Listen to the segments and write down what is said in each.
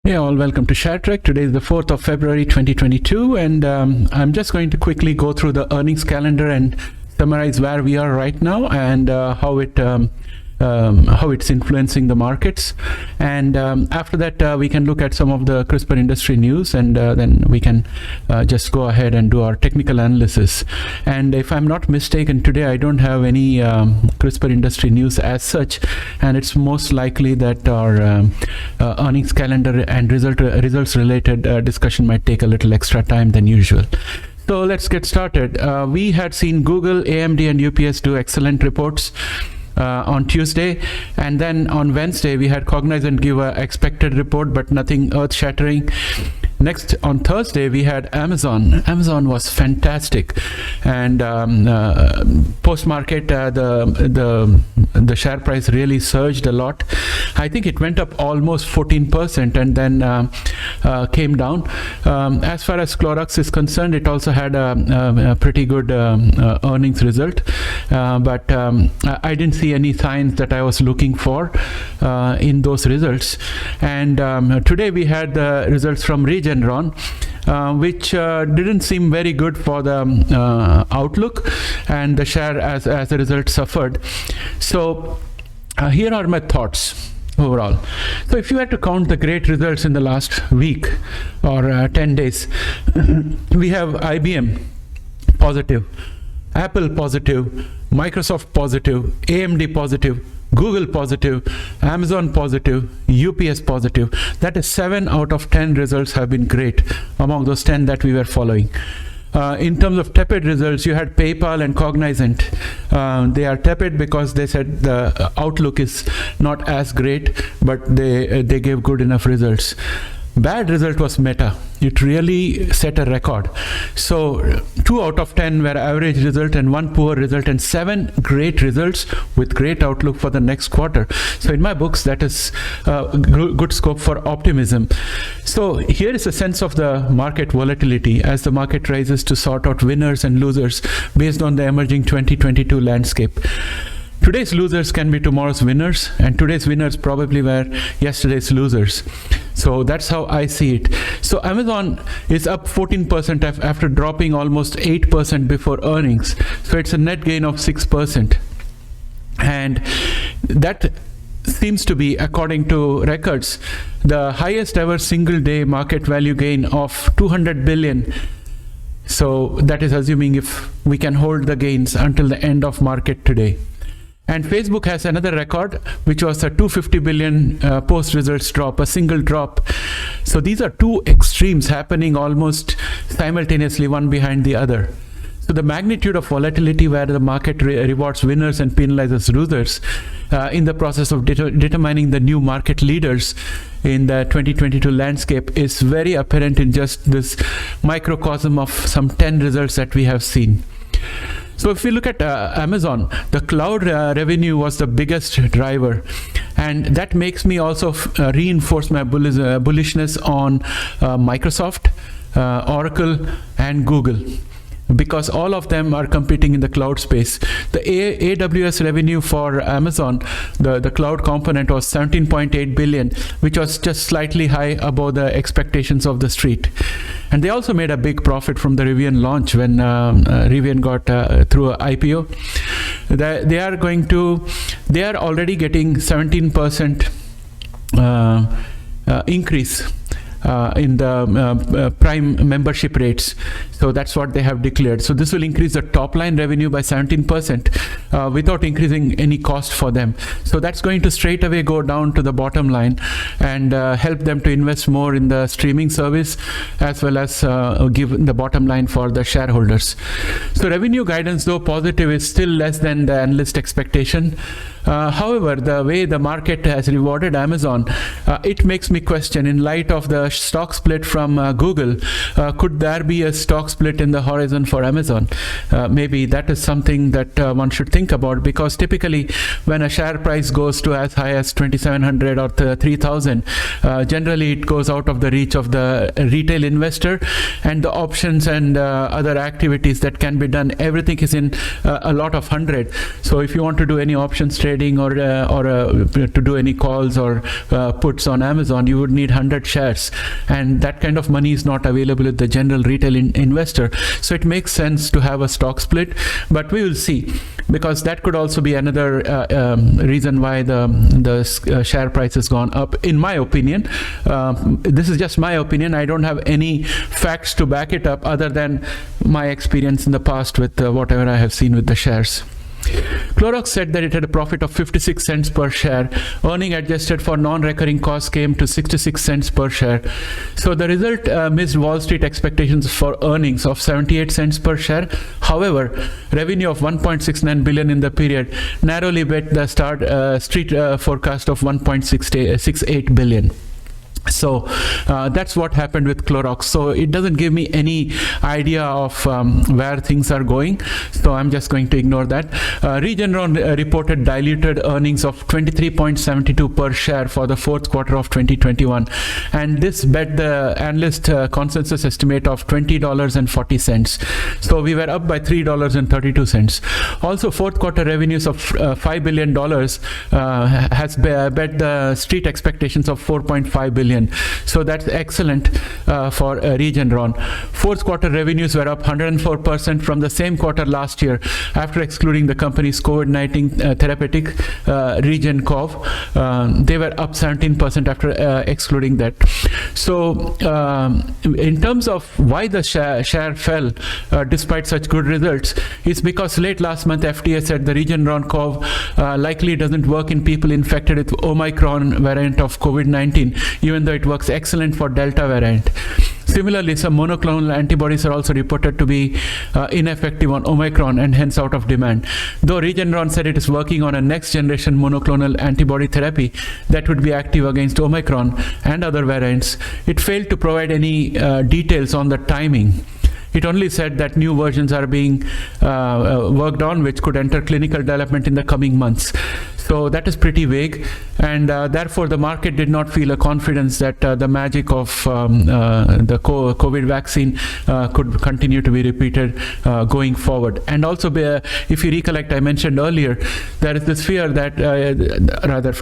Hey all, welcome to ShareTrek. Today is the 4th of February 2022, and I'm just going to quickly go through the earnings calendar and summarize where we are right now and how it's influencing the markets. And after that, we can look at some of the CRISPR industry news, and then we can just go ahead and do our technical analysis. And if I'm not mistaken, today I don't have any CRISPR industry news as such, and it's most likely that our earnings calendar and results related discussion might take a little extra time than usual. So let's get started. We had seen Google, AMD, and UPS do excellent reports on Tuesday, and then on Wednesday we had Cognizant give an expected report, but nothing earth-shattering. Next, on Thursday, we had Amazon. Amazon was fantastic, and post-market, the share price really surged a lot. I think it went up almost 14% and then came down. As far as Clorox is concerned, it also had a pretty good earnings result, but I didn't see any signs that I was looking for in those results. And today we had the results from Regeneron, which didn't seem very good for the outlook, and the share as a result suffered. So here are my thoughts overall. So if you had to count the great results in the last week or 10 days, we have IBM positive, Apple positive, Microsoft positive, AMD positive, Google positive, Amazon positive, UPS positive. That is 7 out of 10 results have been great among those 10 that we were following. In terms of tepid results, you had PayPal and Cognizant. They are tepid because they said the outlook is not as great, but they gave good enough results. Bad result was Meta. It really set a record. So 2 out of 10 were average result and 1 poor result, and 7 great results with great outlook for the next quarter. So in my books, that is good scope for optimism. So here is a sense of the market volatility as the market rises to sort out winners and losers based on the emerging 2022 landscape. Today's losers can be tomorrow's winners, and today's winners probably were yesterday's losers. So that's how I see it. So Amazon is up 14% after dropping almost 8% before earnings. So it's a net gain of 6%. And that seems to be, according to records, the highest ever single day market value gain of 200 billion. So that is assuming if we can hold the gains until the end of market today. And Facebook has another record, which was a 250 billion post-results drop, a single drop. So these are two extremes happening almost simultaneously, one behind the other. So the magnitude of volatility where the market rewards winners and penalizes losers in the process of determining the new market leaders in the 2022 landscape is very apparent in just this microcosm of some 10 results that we have seen. So if we look at Amazon, the cloud revenue was the biggest driver, and that makes me also reinforce my bullishness on Microsoft, Oracle, and Google, because all of them are competing in the cloud space. The AWS revenue for Amazon, the cloud component, was 17.8 billion, which was just slightly high above the expectations of the street. And they also made a big profit from the Rivian launch when Rivian got through an IPO. They are already getting 17% increase in the Prime membership rates. So that's what they have declared. So this will increase the top line revenue by 17% without increasing any cost for them. So that's going to straight away go down to the bottom line and help them to invest more in the streaming service, as well as give the bottom line for the shareholders. So revenue guidance, though positive, is still less than the analyst expectation. However, the way the market has rewarded Amazon, it makes me question, in light of the stock split from Google, could there be a stock split in the horizon for Amazon? Maybe that is something that one should think about, because typically when a share price goes to as high as 2,700 or 3,000, generally it goes out of the reach of the retail investor, and the options and other activities that can be done, everything is in a lot of 100. So if you want to do any options trade, trading or to do any calls or puts on Amazon, you would need 100 shares, and that kind of money is not available with the general retail investor. So it makes sense to have a stock split, but we will see, because that could also be another reason why the share price has gone up, in my opinion. This is just my opinion. I don't have any facts to back it up other than my experience in the past with whatever I have seen with the shares. Clorox said that it had a profit of 56 cents per share. Earning adjusted for non-recurring costs came to 66 cents per share. So the result missed Wall Street expectations for earnings of 78 cents per share. However, revenue of 1.69 billion in the period narrowly beat the street forecast of 1.68 billion. So that's what happened with Clorox. So it doesn't give me any idea of where things are going. So I'm just going to ignore that. Regeneron reported diluted earnings of 23.72 per share for the fourth quarter of 2021. And this bet the analyst consensus estimate of $20.40. So we were up by $3.32. Also, fourth quarter revenues of $5 billion has bet the street expectations of 4.5 billion. So that's excellent for Regeneron. Fourth quarter revenues were up 104% from the same quarter last year, after excluding the company's COVID-19 therapeutic RegenCov. They were up 17% after excluding that. So in terms of why the share fell despite such good results, it's because late last month FDA said the Regeneron Cov likely doesn't work in people infected with Omicron variant of COVID-19, even though it works excellent for Delta variant. Similarly, some monoclonal antibodies are also reported to be ineffective on Omicron and hence out of demand. Though Regeneron said it is working on a next generation monoclonal antibody therapy that would be active against Omicron and other variants, it failed to provide any details on the timing. It only said that new versions are being worked on, which could enter clinical development in the coming months. So that is pretty vague, and therefore the market did not feel a confidence that the magic of the COVID vaccine could continue to be repeated going forward. And also, if you recollect, I mentioned earlier, there is this fear that,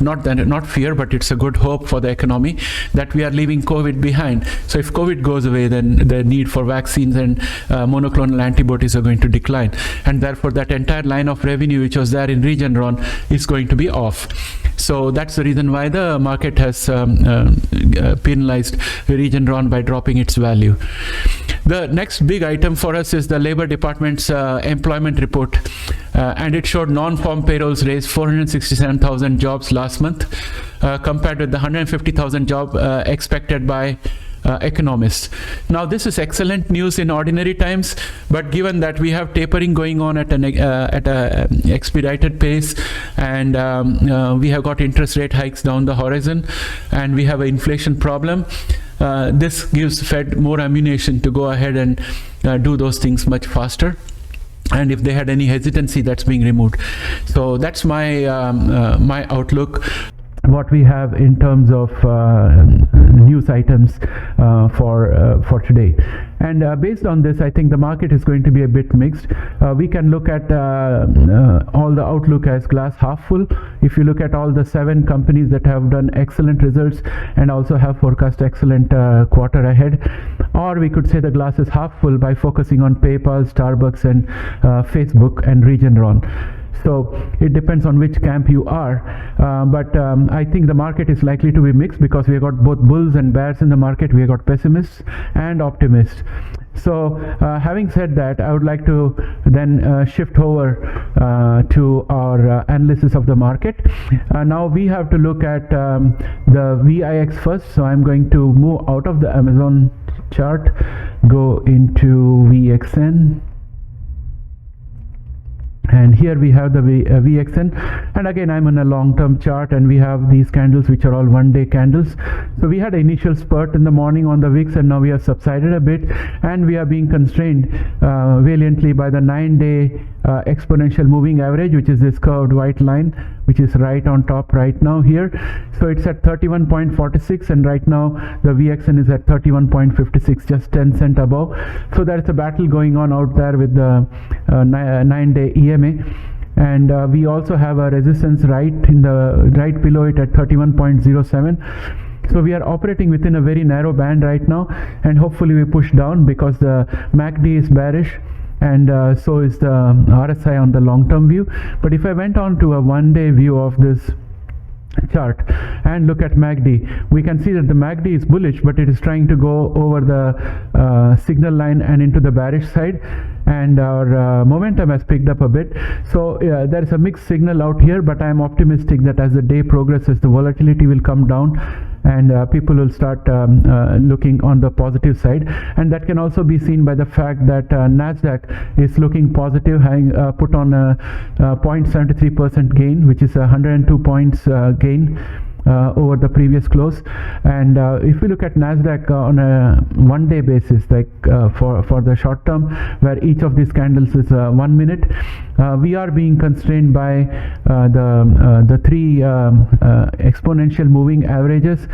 not fear, but it's a good hope for the economy, that we are leaving COVID behind. So if COVID goes away, then the need for vaccines and monoclonal antibodies are going to decline, and therefore that entire line of revenue which was there in Regeneron is going to be off. So that's the reason why the market has penalized Regeneron by dropping its value. The next big item for us is the Labor Department's employment report, and it showed non-farm payrolls raised 467,000 jobs last month, compared with the 150,000 job expected by economists. Now this is excellent news in ordinary times, but given that we have tapering going on at an expedited pace, and we have got interest rate hikes down the horizon, and we have an inflation problem, this gives Fed more ammunition to go ahead and do those things much faster. And if they had any hesitancy, that's being removed. So that's my my outlook. What we have in terms of news items for today. And based on this, I think the market is going to be a bit mixed. We can look at all the outlook as glass half full. If you look at all the 7 companies that have done excellent results and also have forecast excellent quarter ahead, or we could say the glass is half full by focusing on PayPal, Starbucks, and Facebook and Regeneron. So it depends on which camp you are, but I think the market is likely to be mixed because we have got both bulls and bears in the market. We have got pessimists and optimists. So having said that, I would like to then shift over to our analysis of the market. Now we have to look at the VIX first. So I'm going to move out of the Amazon chart, go into VXN. And here we have the VXN, and again I'm on a long-term chart, and we have these candles which are all one-day candles. So we had an initial spurt in the morning on the VIX, and now we have subsided a bit, and we are being constrained valiantly by the 9-day exponential moving average, which is this curved white line, which is right on top right now here. So it's at 31.46, and right now the VXN is at 31.56, just 10 cents above. So there is a battle going on out there with the 9-day EMA. and we also have a resistance right below it at 31.07. So we are operating within a very narrow band right now, and hopefully we push down because the MACD is bearish, and so is the RSI on the long-term view. But if I went on to a one-day view of this chart and look at MACD, we can see that the MACD is bullish, but it is trying to go over the signal line and into the bearish side, and our momentum has picked up a bit. So there is a mixed signal out here, but I am optimistic that as the day progresses, the volatility will come down and people will start looking on the positive side. And that can also be seen by the fact that Nasdaq is looking positive, having put on a 0.73% gain, which is 102 points gain over the previous close. And if we look at Nasdaq on a one-day basis, like for the short term, where each of these candles is 1 minute, we are being constrained by the three exponential moving averages,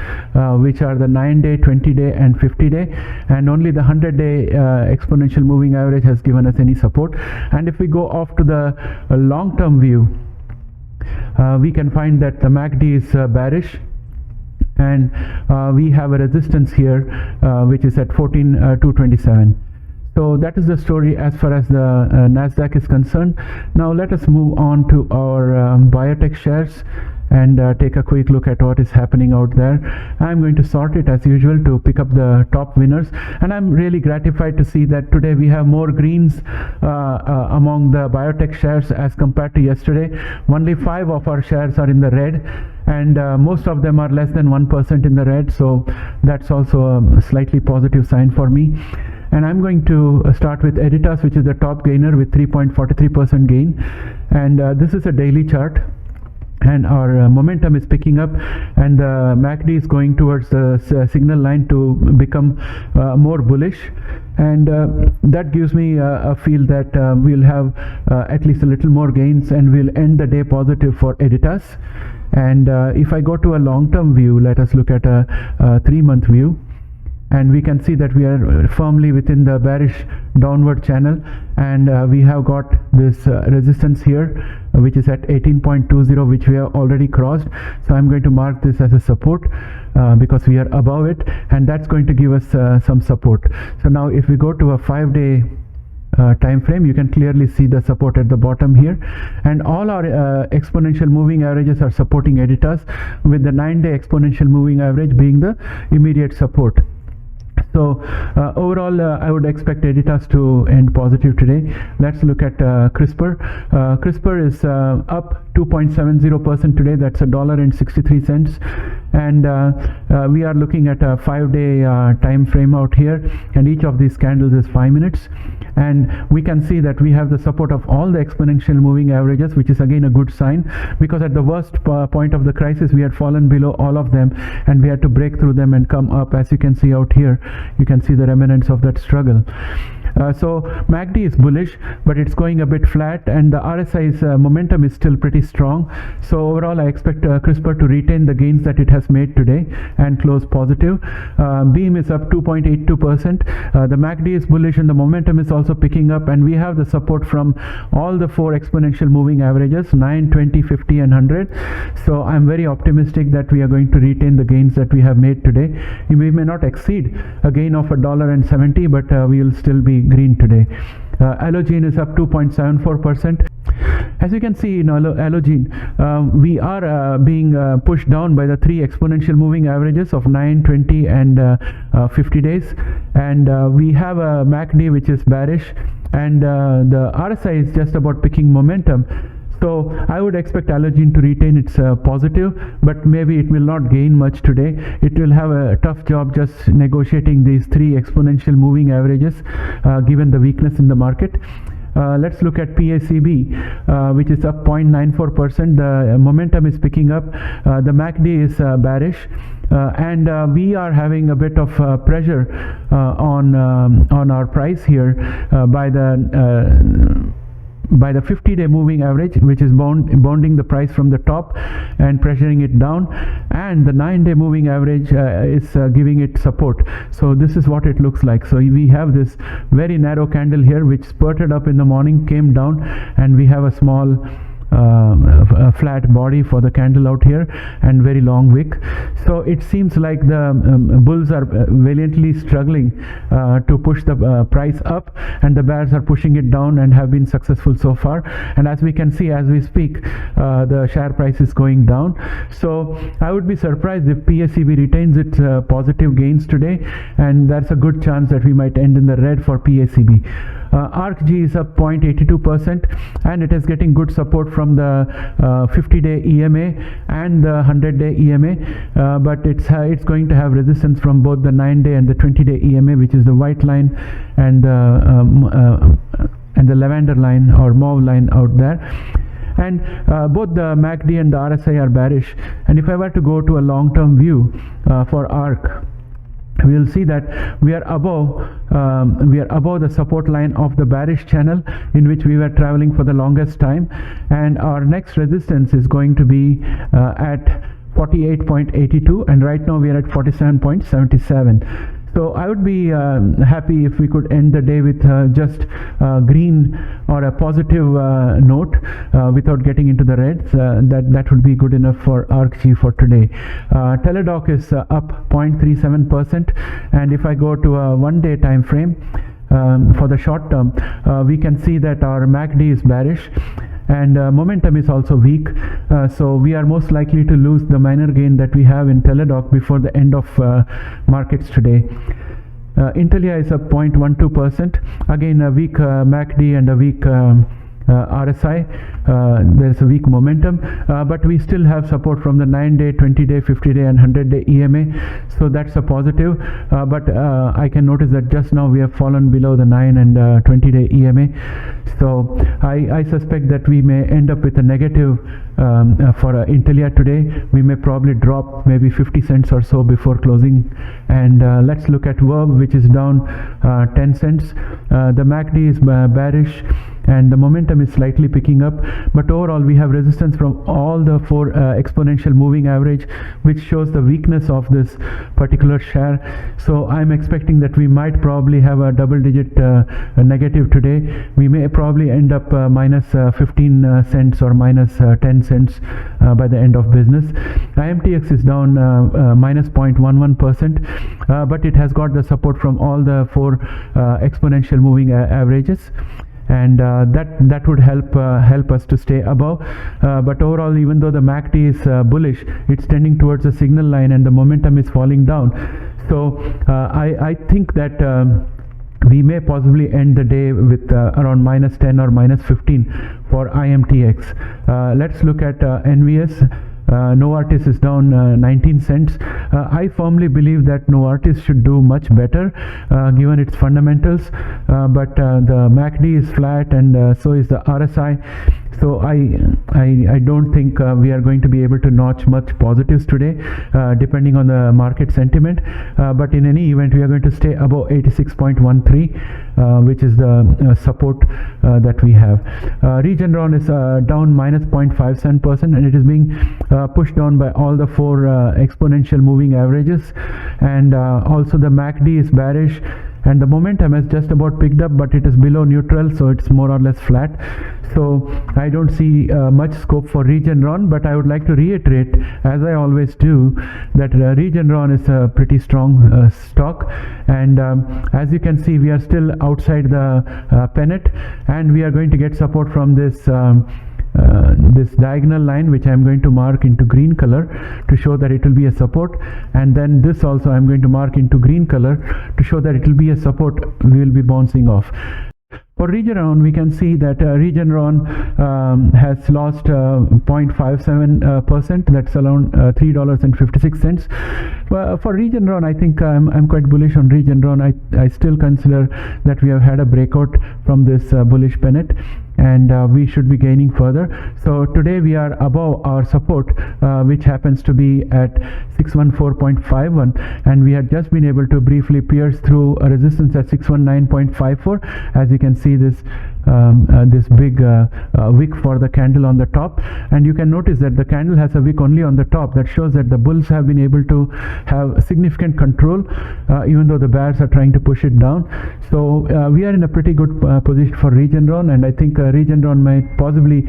which are the 9-day, 20-day, and 50-day, and only the 100-day exponential moving average has given us any support. And if we go off to the long-term view, we can find that the MACD is bearish, and we have a resistance here which is at 14,227. So that is the story as far as the Nasdaq is concerned. Now let us move on to our biotech shares and take a quick look at what is happening out there. I'm going to sort it as usual to pick up the top winners, and I'm really gratified to see that today we have more greens among the biotech shares as compared to yesterday. Only 5 of our shares are in the red, and most of them are less than 1% in the red, so that's also a slightly positive sign for me. And I'm going to start with Editas, which is the top gainer with 3.43% gain, and this is a daily chart. And our momentum is picking up, and the MACD is going towards the signal line to become more bullish, and that gives me a feel that we'll have at least a little more gains, and we'll end the day positive for Editas. And if I go to a long-term view, let us look at a 3-month view, and we can see that we are firmly within the bearish downward channel, and we have got this resistance here, which is at 18.20, which we have already crossed. So I'm going to mark this as a support because we are above it, and that's going to give us some support. So now if we go to a 5-day time frame, you can clearly see the support at the bottom here, and all our exponential moving averages are supporting Editas, with the 9-day exponential moving average being the immediate support. So overall, I would expect Editas to end positive today. Let's look at CRISPR. CRISPR is up 2.70% today. That's $1.63, and we are looking at a 5-day time frame out here, and each of these candles is 5 minutes. And we can see that we have the support of all the exponential moving averages, which is again a good sign, because at the worst point of the crisis we had fallen below all of them, and we had to break through them and come up. As you can see out here, you can see the remnants of that struggle. So MACD is bullish, but it's going a bit flat, and the RSI's momentum is still pretty strong. So overall, I expect CRISPR to retain the gains that it has made today and close positive. Beam is up 2.82%. The MACD is bullish, and the momentum is also picking up, and we have the support from all the 4 exponential moving averages, 9, 20, 50, and 100. So I'm very optimistic that we are going to retain the gains that we have made today. We may not exceed a gain of $1.70, but we will still be green today. Allogene is up 2.74%. As you can see in Allogene, we are being pushed down by the 3 exponential moving averages of 9, 20, and 50 days, and we have a MACD which is bearish, and the RSI is just about picking momentum. So I would expect Allogene to retain its positive, but maybe it will not gain much today. It will have a tough job just negotiating these 3 exponential moving averages given the weakness in the market. Let's look at PACB, which is up 0.94%. The momentum is picking up. The MACD is bearish, and we are having a bit of pressure on our price here by the 50-day moving average, which is bonding the price from the top and pressuring it down, and the 9-day moving average is giving it support. So this is what it looks like. So we have this very narrow candle here which spurted up in the morning, came down, and we have a small flat body for the candle out here and very long wick. So it seems like the bulls are valiantly struggling to push the price up, and the bears are pushing it down and have been successful so far. And as we can see, as we speak, the share price is going down. So I would be surprised if PSEB retains its positive gains today, and that's a good chance that we might end in the red for PSEB. ARCG is up 0.82%, and it is getting good support from the 50-day EMA and the 100-day EMA, but it's going to have resistance from both the 9-day and the 20-day EMA, which is the white line and the lavender line or mauve line out there. And both the MACD and the RSI are bearish. And if I were to go to a long-term view for ARC, we will see that we are above the support line of the bearish channel in which we were traveling for the longest time, and our next resistance is going to be at 48.82, and right now we are at 47.77. So I would be happy if we could end the day with just green or a positive note without getting into the reds. That would be good enough for ARCG for today. Teladoc is up 0.37%, and if I go to a one-day time frame for the short term, we can see that our MACD is bearish, and momentum is also weak, so we are most likely to lose the minor gain that we have in Teladoc before the end of markets today. Intelia is up 0.12%, again a weak MACD and a weak RSI. There's a weak momentum, but we still have support from the 9-day, 20-day, 50-day and 100-day EMA, so that's a positive. But I can notice that just now we have fallen below the 9 and 20-day EMA, so I suspect that we may end up with a negative for Intelia today. We may probably drop maybe 50 cents or so before closing. And let's look at Verb, which is down 10 cents. The MACD is bearish and the momentum is slightly picking up, but overall we have resistance from all the four exponential moving average, which shows the weakness of this particular share. So I'm expecting that we might probably have a double-digit negative today. We may probably end up minus 15 cents or minus 10 cents by the end of business. IMTX is down minus 0.11%, but it has got the support from all the four exponential moving averages, and that would help us to stay above. But overall, even though the MACD is bullish, it's tending towards a signal line and the momentum is falling down. So I think that we may possibly end the day with around minus 10 or minus 15 for IMTX. Let's look at NVS. Novartis is down 19 cents. I firmly believe that Novartis should do much better given its fundamentals, but the MACD is flat and so is the RSI. So I don't think we are going to be able to notch much positives today, depending on the market sentiment. But in any event, we are going to stay above 86.13, which is the support that we have. Regeneron is down minus 0.57%, and it is being pushed down by all the four exponential moving averages, and also the MACD is bearish. And the momentum has just about picked up, but it is below neutral, so it's more or less flat. So I don't see much scope for Regeneron, but I would like to reiterate, as I always do, that Regeneron is a pretty strong stock, and as you can see, we are still outside the pennant, and we are going to get support from this this diagonal line, which I'm going to mark into green color to show that it will be a support, and then this also I'm going to mark into green color to show that it will be a support we will be bouncing off. For Regeneron, we can see that Regeneron has lost 0.57%. That's around $3.56. For Regeneron, I think I'm quite bullish on Regeneron. I still consider that we have had a breakout from this bullish pennant, and we should be gaining further. So today we are above our support, which happens to be at 614.51, and we had just been able to briefly pierce through a resistance at 619.54. As you can see, this big wick for the candle on the top, and you can notice that the candle has a wick only on the top. That shows that the bulls have been able to have significant control, even though the bears are trying to push it down. So we are in a pretty good position for Regeneron, and I think Regeneron might possibly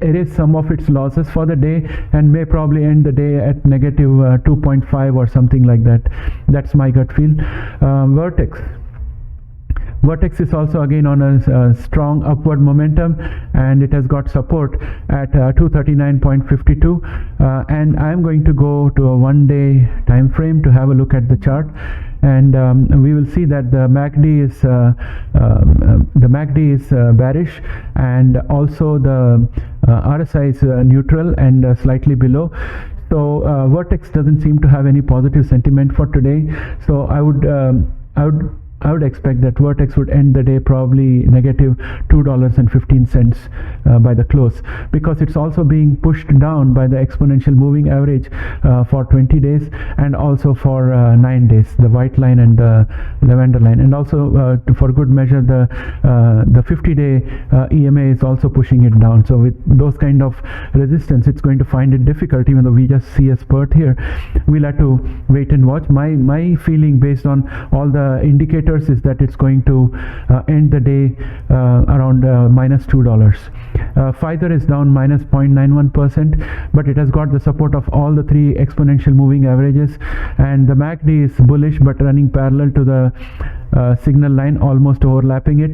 erase some of its losses for the day and may probably end the day at negative 2.5 or something like that. That's my gut feel. Vertex is also again on a strong upward momentum, and it has got support at 239.52, and I'm going to go to a 1-day time frame to have a look at the chart, and we will see that the MACD is bearish, and also the RSI is neutral and slightly below. So Vertex doesn't seem to have any positive sentiment for today, so I would expect that Vertex would end the day probably negative $2.15 by the close, because it's also being pushed down by the exponential moving average for 20 days and also for 9 days, the white line and the lavender line, and also for good measure the 50-day EMA is also pushing it down. So with those kind of resistance, it's going to find it difficult, even though we just see a spurt here. We'll have to wait and watch. My feeling based on all the indicators is that it's going to end the day around minus $2. Pfizer is down minus 0.91%, but it has got the support of all the 3 exponential moving averages, and the MACD is bullish but running parallel to the signal line, almost overlapping it,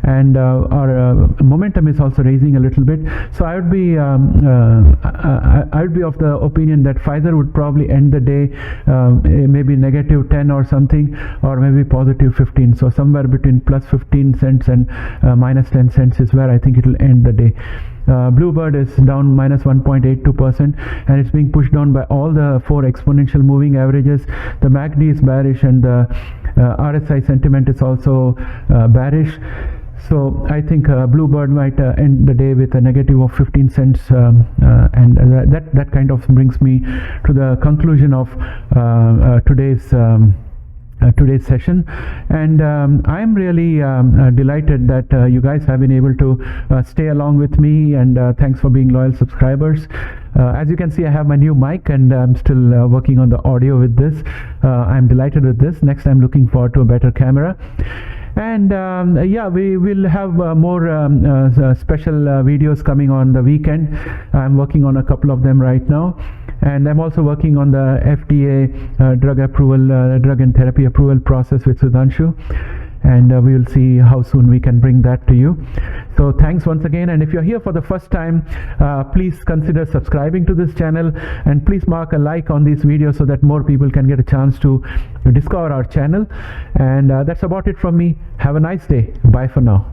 and our momentum is also raising a little bit. So I would be of the opinion that Pfizer would probably end the day maybe negative 10 or something, or maybe positive 15. So somewhere between plus 15 cents and minus 10 cents is where I think it will end the day. Bluebird is down minus 1.82%, and it's being pushed down by all the 4 exponential moving averages. The MACD is bearish, and the RSI sentiment is also bearish. So I think Bluebird might end the day with a negative of 15 cents, and that kind of brings me to the conclusion of today's session. And I'm really delighted that you guys have been able to stay along with me, and thanks for being loyal subscribers. As you can see, I have my new mic, and I'm still working on the audio with this. I'm delighted with this. Next, I'm looking forward to a better camera. And yeah, we will have more special videos coming on the weekend. I'm working on a couple of them right now, and I'm also working on the FDA drug and therapy approval process with Sudhanshu, and we will see how soon we can bring that to you. So thanks once again, and if you're here for the first time, please consider subscribing to this channel, and please mark a like on these videos so that more people can get a chance to discover our channel. And that's about it from me. Have a nice day. Bye for now.